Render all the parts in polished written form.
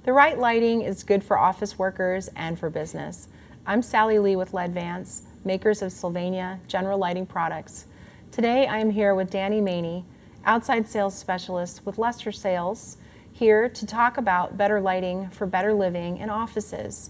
The right lighting is good for office workers and for business. I'm Sally Lee with Ledvance, makers of Sylvania General Lighting Products. Today I am here with Danny Maney, outside sales specialist with Lester Sales, here to talk about better lighting for better living in offices.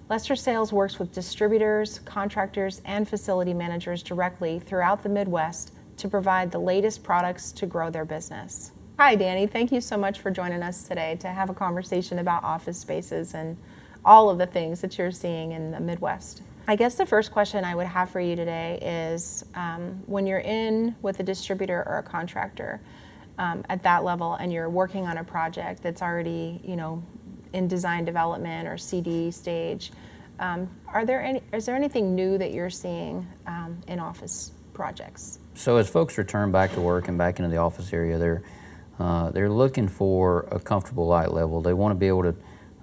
Lester Sales works with distributors, contractors, and facility managers directly throughout the Midwest to provide the latest products to grow their business. Hi Danny, thank you so much for joining us today to have a conversation about office spaces and all of the things that you're seeing in the Midwest. I guess the first question I would have for you today is when you're in with a distributor or a contractor at that level and you're working on a project that's already, in design development or CD stage, is there anything new that you're seeing in office projects? So as folks return back to work and back into the office area, they're looking for a comfortable light level. They want to be able to,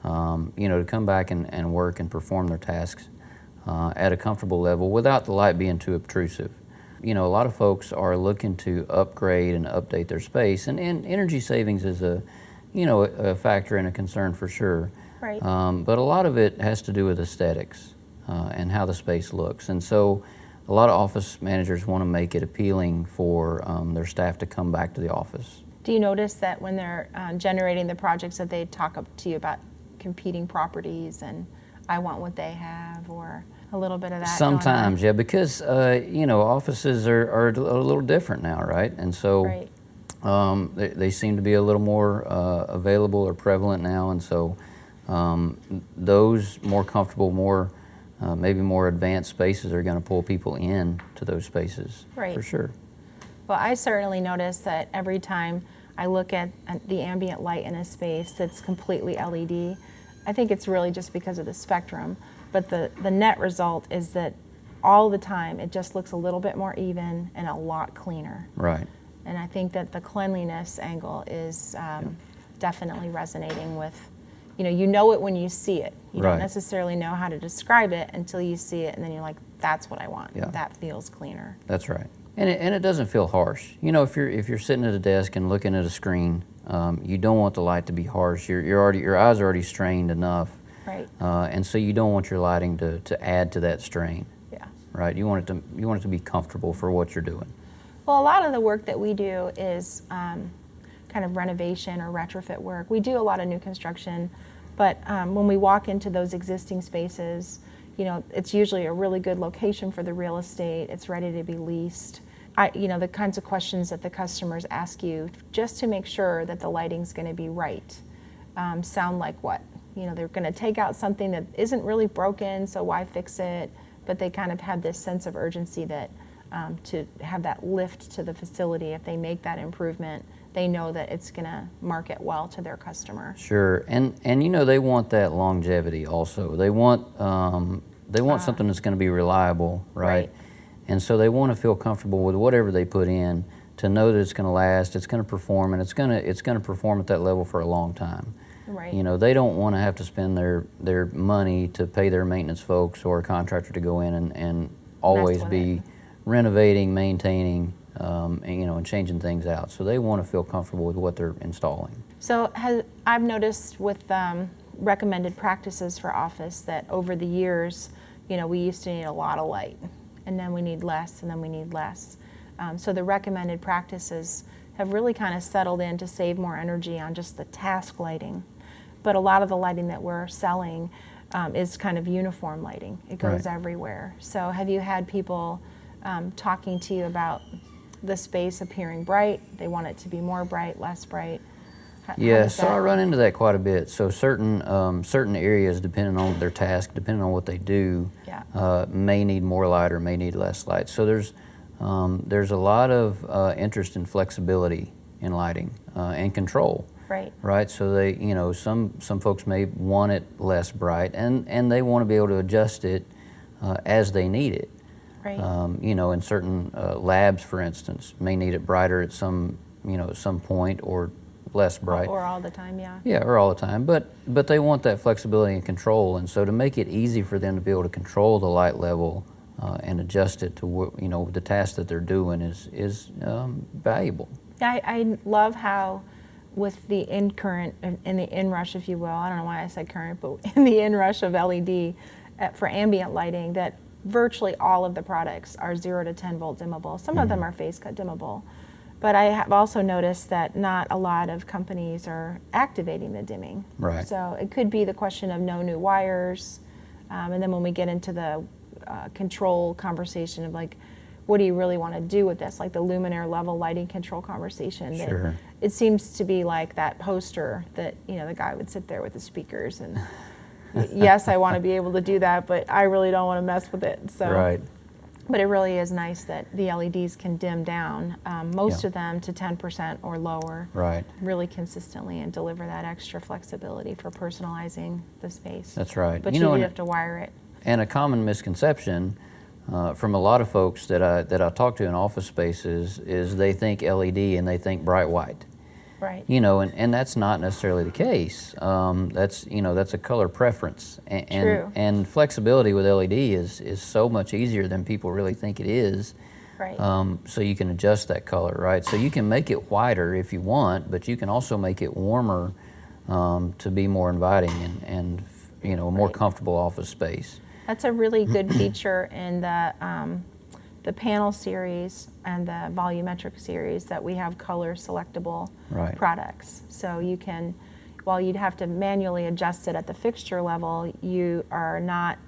to come back and work and perform their tasks at a comfortable level without the light being too obtrusive. A lot of folks are looking to upgrade and update their space, and energy savings is a factor and a concern for sure. Right. But a lot of it has to do with aesthetics and how the space looks. And so a lot of office managers want to make it appealing for their staff to come back to the office. Do you notice that when they're generating the projects that they talk up to you about competing properties and I want what they have, or a little bit of that? Sometimes, yeah, because offices are a little different now, right? And so right. they seem to be a little more available or prevalent now, and so those more comfortable, maybe more advanced spaces are going to pull people in to those spaces, right, for sure. Well, I certainly notice that every time I look at the ambient light in a space that's completely LED, I think it's really just because of the spectrum, but the net result is that all the time it just looks a little bit more even and a lot cleaner. Right. And I think that the cleanliness angle is definitely resonating with, you know it when you see it. You right. don't necessarily know how to describe it until you see it, and then you're like, that's what I want. Yeah. That feels cleaner. That's right. And it doesn't feel harsh. If you're sitting at a desk and looking at a screen, you don't want the light to be harsh. Your eyes are already strained enough. Right. And so you don't want your lighting to add to that strain. Yeah. Right. You want it to be comfortable for what you're doing. Well, a lot of the work that we do is kind of renovation or retrofit work. We do a lot of new construction, but when we walk into those existing spaces, it's usually a really good location for the real estate. It's ready to be leased. The kinds of questions that the customers ask you just to make sure that the lighting's going to be right sound like what? They're going to take out something that isn't really broken, so why fix it? But they kind of have this sense of urgency that to have that lift to the facility. If they make that improvement, they know that it's going to market well to their customer. Sure, and they want that longevity also. They want something that's going to be reliable, right? And so they want to feel comfortable with whatever they put in, to know that it's going to last, it's going to perform, and it's going to perform at that level for a long time. Right. They don't want to have to spend their money to pay their maintenance folks or a contractor to go in and always be renovating, maintaining, and changing things out. So they want to feel comfortable with what they're installing. So I've noticed with recommended practices for office that over the years, we used to need a lot of light, and then we need less, and then we need less. So the recommended practices have really kind of settled in to save more energy on just the task lighting. But a lot of the lighting that we're selling is kind of uniform lighting. It goes everywhere. So have you had people talking to you about the space appearing bright? They want it to be more bright, less bright? Yeah, so I run into that quite a bit. So certain areas, depending on their task, depending on what they do, may need more light or may need less light. So there's a lot of interest in flexibility in lighting and control. Right. Right. So they, some folks may want it less bright, and they want to be able to adjust it as they need it. Right. In certain labs, for instance, may need it brighter at some point, or less bright. Or all the time, yeah. Yeah, or all the time. But they want that flexibility and control, and so to make it easy for them to be able to control the light level and adjust it to the task that they're doing is valuable. I love how with the in current, in the inrush, if you will, I don't know why I said current, but in the inrush of LED for ambient lighting, that virtually all of the products are 0 to 10 volt dimmable. Some of them are phase cut dimmable. But I have also noticed that not a lot of companies are activating the dimming. Right. So it could be the question of no new wires. And then when we get into the control conversation of like, what do you really want to do with this? Like the luminaire level lighting control conversation. Sure. It seems to be like that poster that, you know, the guy would sit there with the speakers and yes, I want to be able to do that, but I really don't want to mess with it. So. Right. But it really is nice that the LEDs can dim down, most Yeah. of them to 10% or lower, Right. really consistently, and deliver that extra flexibility for personalizing the space. That's right. But You you know, do and- have to wire it. And a common misconception from a lot of folks that I talk to in office spaces is they think LED and they think bright white. Right. You know, and that's not necessarily the case. That's, you know, that's a color preference. True. And flexibility with LED is so much easier than people really think it is. Right. So you can adjust that color, right? So you can make it whiter if you want, but you can also make it warmer to be more inviting and you know, a more Right. comfortable office space. That's a really good feature in the panel series and the volumetric series, that we have color selectable Right. products. So you can, while you'd have to manually adjust it at the fixture level, you are not,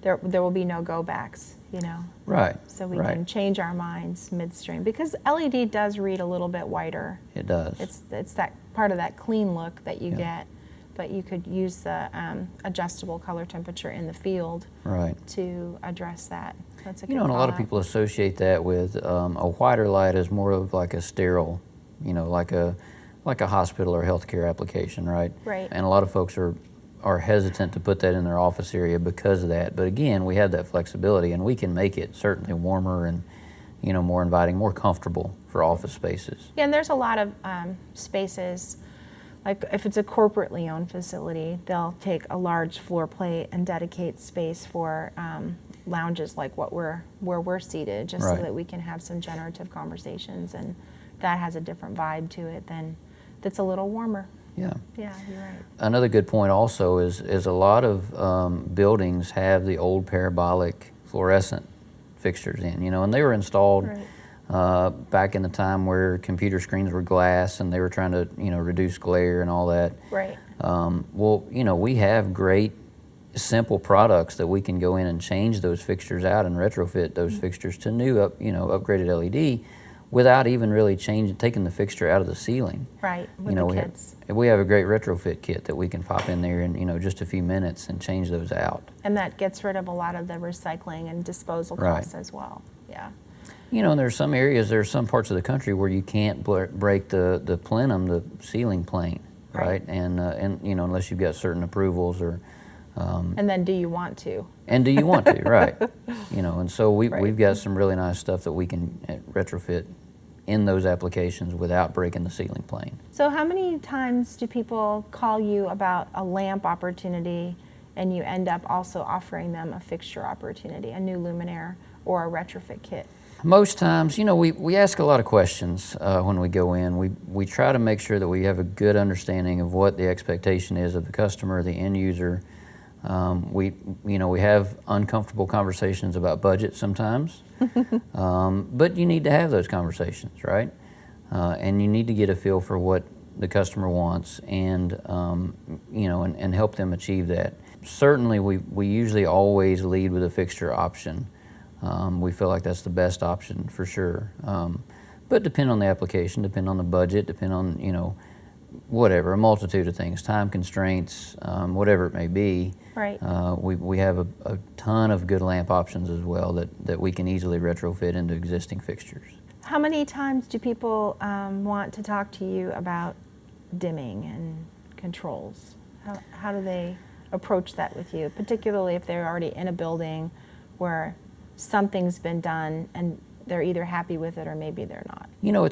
there will be no go backs, you know. Right. So we right. can change our minds midstream, because LED does read a little bit whiter. It does. It's that part of that clean look that you Yeah. get, but you could use the adjustable color temperature in the field right. to address that. That's a You good know, and a lot of call-out. people associate that with a whiter light as more of like a sterile, you know, like a hospital or healthcare application, right? Right. And a lot of folks are hesitant to put that in their office area because of that. But again, we have that flexibility, and we can make it certainly warmer and, you know, more inviting, more comfortable for office spaces. Yeah, and there's a lot of spaces, like if it's a corporately owned facility, they'll take a large floor plate and dedicate space for lounges like where we're seated, just Right. so that we can have some generative conversations, and that has a different vibe to it than that's a little warmer. Yeah. Yeah, you're right. Another good point also is a lot of buildings have the old parabolic fluorescent fixtures in, you know, and they were installed Right. back in the time where computer screens were glass and they were trying to, you know, reduce glare and all that. Right. Well, you know, we have great simple products that we can go in and change those fixtures out and retrofit those fixtures to new upgraded LED without even really taking the fixture out of the ceiling. Right. With You know, the we kids. we have a great retrofit kit that we can pop in there in, you know, just a few minutes and change those out. And that gets rid of a lot of the recycling and disposal Right. costs as well. Yeah. You know, and there's some parts of the country where you can't break the plenum, the ceiling plane, right? Right. And you know, unless you've got certain approvals or. And then do you want to? And do you want to, right? You know, and so Right. we've got some really nice stuff that we can retrofit in those applications without breaking the ceiling plane. So how many times do people call you about a lamp opportunity and you end up also offering them a fixture opportunity, a new luminaire or a retrofit kit? Most times, you know, we ask a lot of questions when we go in. We try to make sure that we have a good understanding of what the expectation is of the customer, the end user. We have uncomfortable conversations about budget sometimes, but you need to have those conversations, right? And you need to get a feel for what the customer wants, and you know, and help them achieve that. Certainly, we usually always lead with a fixture option. We feel like that's the best option for sure. But depend on the application, depend on the budget, depend on, you know, whatever, a multitude of things, time constraints, whatever it may be. Right. We have a ton of good lamp options as well that we can easily retrofit into existing fixtures. How many times do people want to talk to you about dimming and controls? How do they approach that with you, particularly if they're already in a building where something's been done and they're either happy with it or maybe they're not? You know,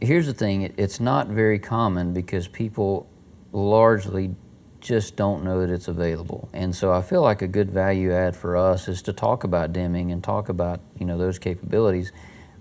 here's the thing, it's not very common because people largely just don't know that it's available. And so I feel like a good value add for us is to talk about dimming and talk about, you know, those capabilities.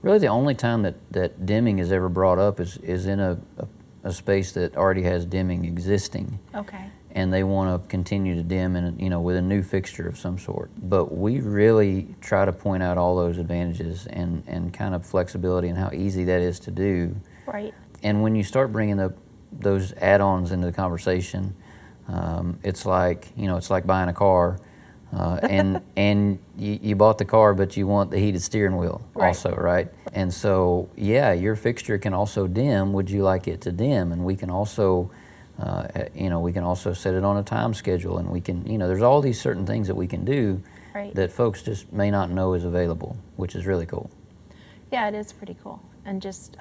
Really the only time that dimming is ever brought up is in a a space that already has dimming existing, Okay. and they want to continue to dim with a new fixture of some sort. But we really try to point out all those advantages and kind of flexibility and how easy that is to do. Right. And when you start bringing up those add-ons into the conversation, it's like buying a car, and you bought the car, but you want the heated steering wheel also, right? And so, yeah, your fixture can also dim. Would you like it to dim? And we can also, set it on a time schedule, and we can, there's all these certain things that we can do that folks just may not know is available, which is really cool. Yeah, it is pretty cool. And just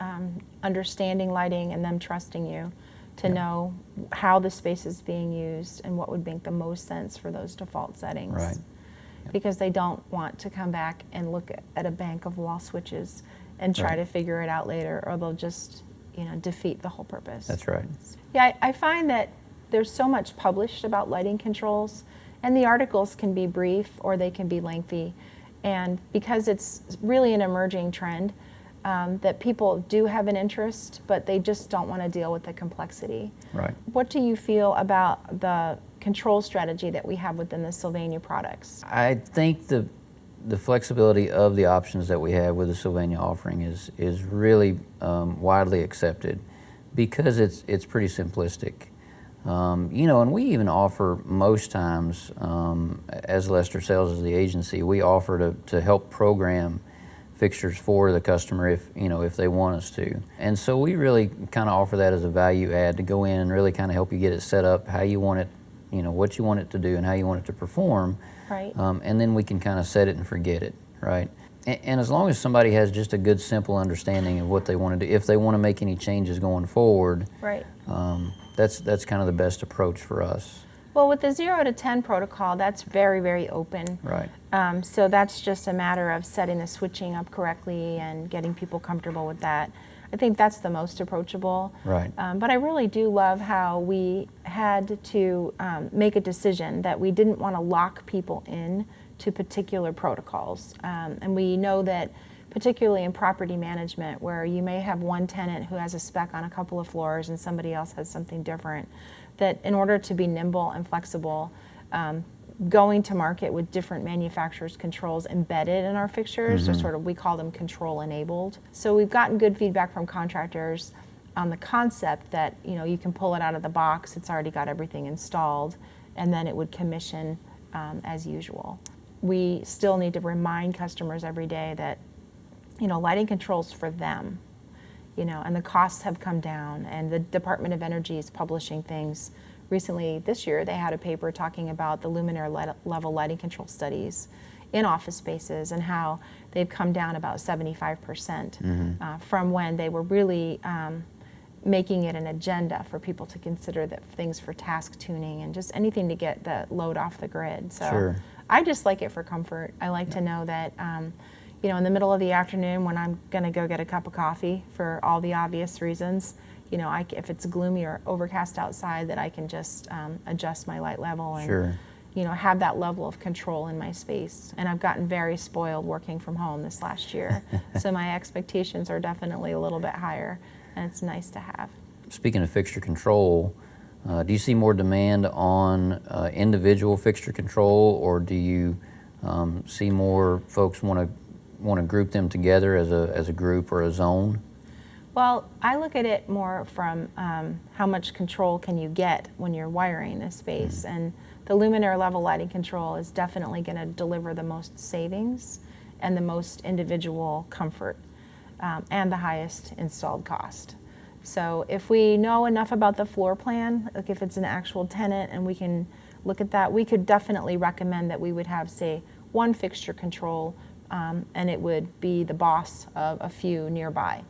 understanding lighting and them trusting you to know how the space is being used and what would make the most sense for those default settings. Right. Because they don't want to come back and look at a bank of wall switches and try to figure it out later, or they'll just, defeat the whole purpose. That's right. Yeah, I find that there's so much published about lighting controls, and the articles can be brief or they can be lengthy. And because it's really an emerging trend, that people do have an interest, but they just don't want to deal with the complexity. Right. What do you feel about the control strategy that we have within the Sylvania products? I think the flexibility of the options that we have with the Sylvania offering is really widely accepted because it's pretty simplistic. And we even offer most times, as Lester Sales as the agency, we offer to help program fixtures for the customer if they want us to. And so we really kind of offer that as a value add to go in and really kind of help you get it set up how you want it, what you want it to do and how you want it to perform. Right. And then we can kind of set it and forget it, right? And as long as somebody has just a good, simple understanding of what they want to do, if they want to make any changes going forward, Right. That's kind of the best approach for us. Well, with the 0 to 10 protocol, that's very, very open. Right. So that's just a matter of setting the switching up correctly and getting people comfortable with that. I think that's the most approachable. Right. But I really do love how we had to make a decision that we didn't want to lock people in to particular protocols. And we know that particularly in property management, where you may have one tenant who has a spec on a couple of floors and somebody else has something different, that in order to be nimble and flexible, going to market with different manufacturers' controls embedded in our fixtures, or sort of, we call them control enabled. So we've gotten good feedback from contractors on the concept that you can pull it out of the box, it's already got everything installed, and then it would commission as usual. We still need to remind customers every day that lighting controls for them. And the costs have come down, and the Department of Energy is publishing things. Recently, this year, they had a paper talking about the luminaire level lighting control studies in office spaces and how they've come down about 75% from when they were really making it an agenda for people to consider that things for task tuning and just anything to get the load off the grid. So I just like it for comfort. I like to know that in the middle of the afternoon when I'm going to go get a cup of coffee for all the obvious reasons, if it's gloomy or overcast outside, that I can just adjust my light level and have that level of control in my space. And I've gotten very spoiled working from home this last year, so my expectations are definitely a little bit higher, and it's nice to have. Speaking of fixture control, do you see more demand on individual fixture control, or do you see more folks want to group them together as a group or a zone? Well, I look at it more from how much control can you get when you're wiring a space, and the luminaire level lighting control is definitely going to deliver the most savings and the most individual comfort and the highest installed cost. So if we know enough about the floor plan, like if it's an actual tenant and we can look at that, we could definitely recommend that we would have, say, one fixture control and it would be the boss of a few nearby.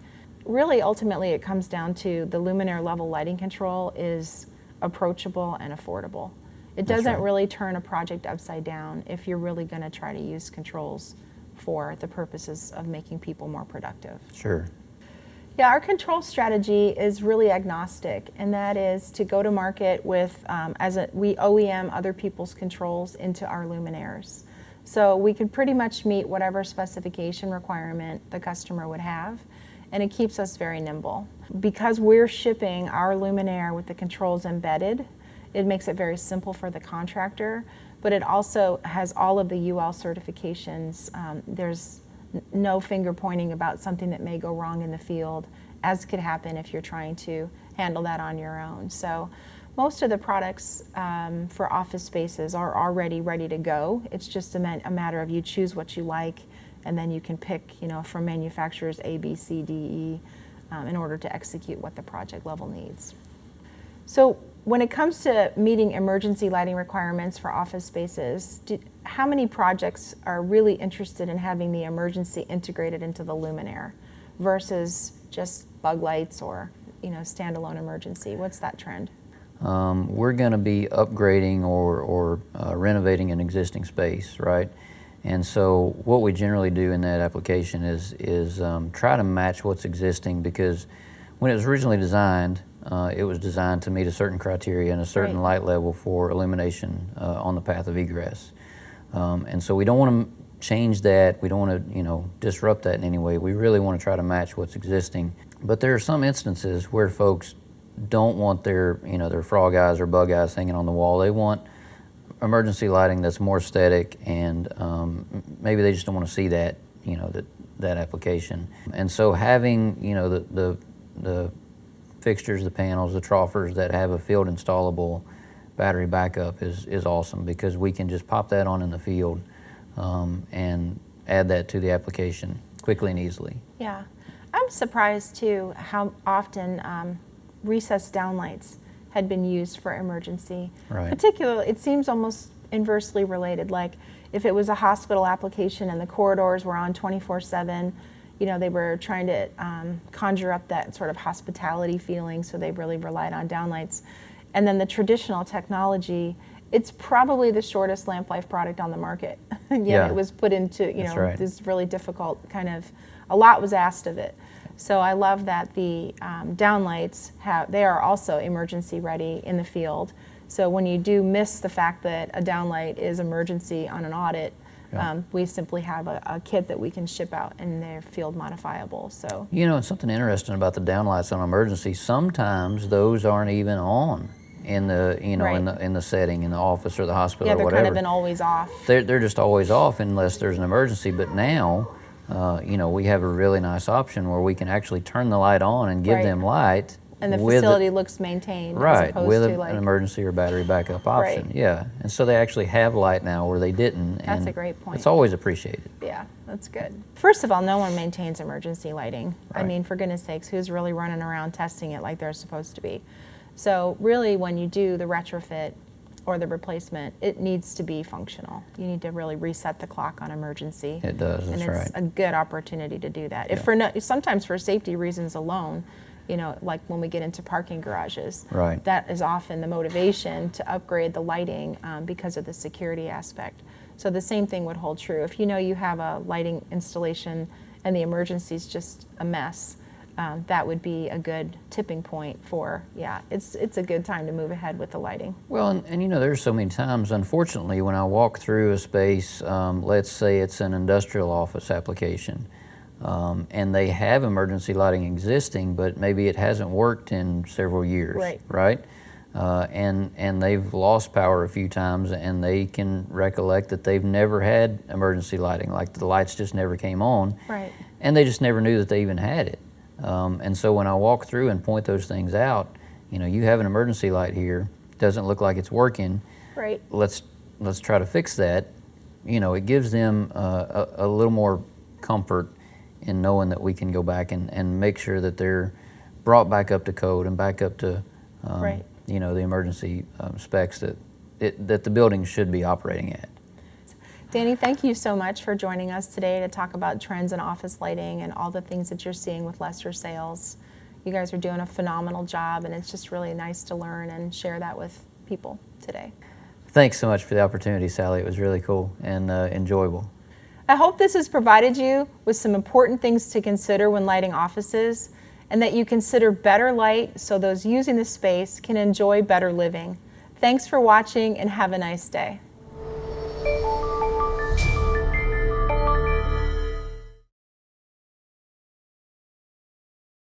Really, ultimately, it comes down to the luminaire level lighting control is approachable and affordable. It doesn't really turn a project upside down if you're really going to try to use controls for the purposes of making people more productive. Sure. Yeah, our control strategy is really agnostic, and that is to go to market with, we OEM other people's controls into our luminaires. So we could pretty much meet whatever specification requirement the customer would have, and it keeps us very nimble. Because we're shipping our luminaire with the controls embedded, it makes it very simple for the contractor, but it also has all of the UL certifications. There's no finger pointing about something that may go wrong in the field, as could happen if you're trying to handle that on your own. So most of the products for office spaces are already ready to go. It's just a matter of you choose what you like, and then you can pick, from manufacturers A, B, C, D, E, in order to execute what the project level needs. So when it comes to meeting emergency lighting requirements for office spaces, how many projects are really interested in having the emergency integrated into the luminaire versus just bug lights or standalone emergency? What's that trend? We're going to be upgrading or renovating an existing space, right? And so what we generally do in that application is try to match what's existing, because when it was originally designed, it was designed to meet a certain criteria and a certain light level for illumination on the path of egress. And so we don't want to change that. We don't want to disrupt that in any way. We really want to try to match what's existing. But there are some instances where folks don't want their frog eyes or bug eyes hanging on the wall. They want emergency lighting that's more aesthetic, and maybe they just don't want to see that that application. And so having the fixtures, the panels, the troffers that have a field installable battery backup is awesome, because we can just pop that on in the field and add that to the application quickly and easily. Yeah, I'm surprised too how often recessed downlights had been used for emergency. Right. Particularly, it seems almost inversely related. Like if it was a hospital application and the corridors were on 24/7, they were trying to conjure up that sort of hospitality feeling, so they really relied on downlights. And then the traditional technology, it's probably the shortest lamp life product on the market. Yeah. It was put into, That's right. this really difficult a lot was asked of it. So I love that the downlights they are also emergency ready in the field. So when you do miss the fact that a downlight is emergency on an audit, we simply have a kit that we can ship out, and they're field modifiable. So It's something interesting about the downlights on emergency. Sometimes those aren't even on in the in the setting, in the office or the hospital or they're whatever. kind of an always off. They're just always off unless there's an emergency. But now, we have a really nice option where we can actually turn the light on and give them light. And the facility looks maintained, right, as opposed with to an emergency or battery backup option. Right. Yeah, and so they actually have light now where they didn't. That's and a great point. It's always appreciated. Yeah, that's good. First of all, no one maintains emergency lighting. Right. I mean, for goodness sakes, who's really running around testing it like they're supposed to be? So really, when you do the retrofit or the replacement, it needs to be functional. You need to really reset the clock on emergency. It does, that's and right. it's a good opportunity to do that. If sometimes for safety reasons alone, like when we get into parking garages, Right. that is often the motivation to upgrade the lighting because of the security aspect. So the same thing would hold true. If you have a lighting installation and the emergency is just a mess, that would be a good tipping point for, it's a good time to move ahead with the lighting. Well, and there's so many times, unfortunately, when I walk through a space, let's say it's an industrial office application, and they have emergency lighting existing, but maybe it hasn't worked in several years, right? And they've lost power a few times, and they can recollect that they've never had emergency lighting, like the lights just never came on, Right. and they just never knew that they even had it. And so when I walk through and point those things out, you have an emergency light here, doesn't look like it's working. Right. Let's try to fix that. It gives them a little more comfort in knowing that we can go back and make sure that they're brought back up to code and back up to the emergency specs that the building should be operating at. Danny, thank you so much for joining us today to talk about trends in office lighting and all the things that you're seeing with Lester Sales. You guys are doing a phenomenal job, and it's just really nice to learn and share that with people today. Thanks so much for the opportunity, Sally. It was really cool and enjoyable. I hope this has provided you with some important things to consider when lighting offices, and that you consider better light so those using the space can enjoy better living. Thanks for watching, and have a nice day.